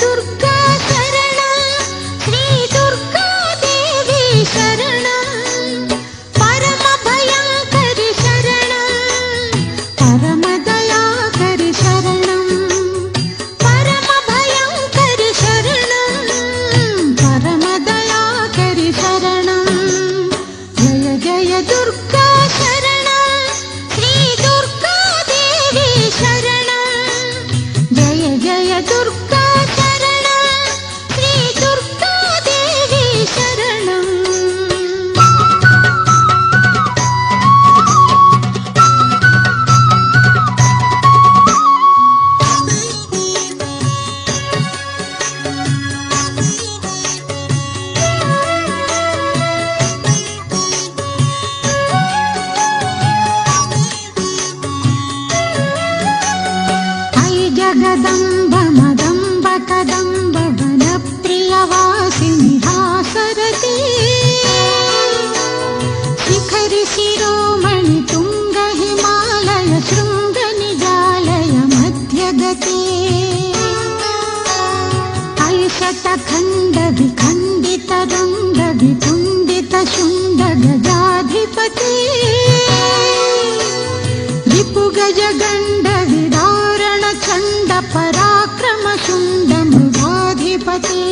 दुर्गा शरणं श्री दुर्गा देवी शरणं परम भयंकरि शरणं परम दयाकरि शरणं परम भयंकरि शरणं परम दयाकरि शरणं जय जय दुर्गा शरणं श्री दुर्गा देवी शरणं जय जय दुर्गा शरणं श्री दुर्गा देवी शरणं ऐ जगदम्ब मदम्ब कदम्ब वनप्रियवासिनि हासरति शिखरि शिरोमणि तुंग हिमालय शृंग निजालय मध्यगते ऐ शतखण्ड विखण्डित रङ्ग विकुण्डित शुण्ड गजाधिपते रिपुगज गण्ड विदारण चण्ड पराक्रम शुण्ड मृगाधिपते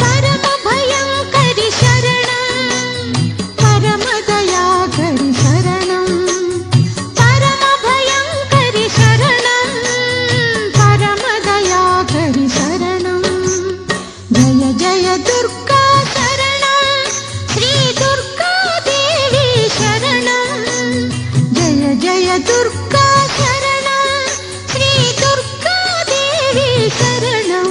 परम भयंकरि शरणं परम दयाकरि शरणं परम भयंकरि शरणं परम दयाकरि शरणं जय जय दुर्गा शरणं श्री दुर्गा देवी शरणं जय जय दुर्गा शरणं श्री दुर्गा देवी शरणं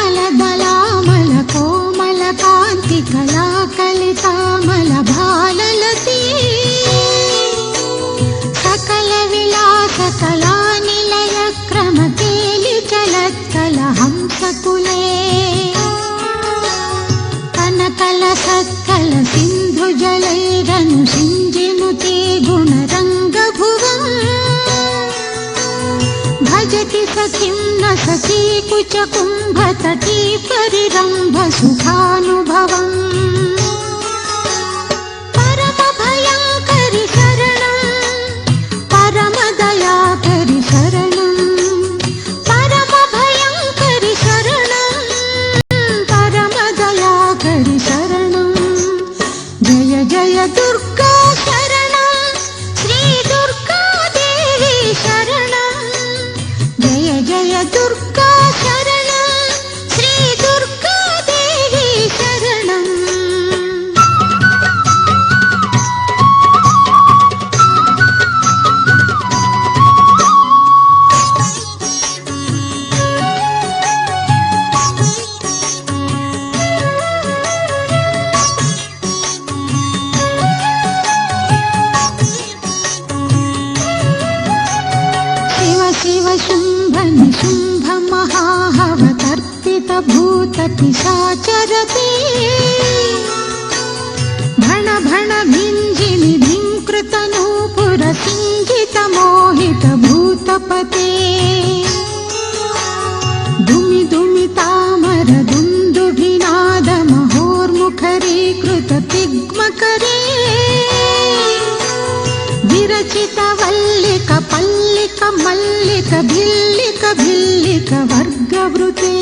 कमलदलामल कोमल कांति कला कलितामल भाललती सकल विलास कला निलय क्रम केलि चलत्कल हंसकुले कनकल सत्कल सिंधु जलैरनु सिंजिनुते गुणरंग भुवं भजति सखिं न सखी कुच कुंभ तटी परिरंभ सुखानुभवम् परम भयंकरि शरणं परम दयाकरि शरणं परम भयंकरि शरणं परम दयाकरि शरणं जय जय दुर्गा शरणं श्री दुर्गा देवी शरणं जय जय दुर्गा शरणं श्री दुर्गा देवी शरणं शिव शिव शुंभ निशुंभ महाहवतर्पित भूत पिशाचरते भण भण भिंजिनि भिंकृत नूपुर सिंहित मोहित भूतपते दुमि दुमि तामर दुंदुभिनाद महोर्मुखरीकृत तिग्मकरे विरचित वल्लिक पल्लिक मल्लिक भिल्लिक भिल्लिक वर्गवृते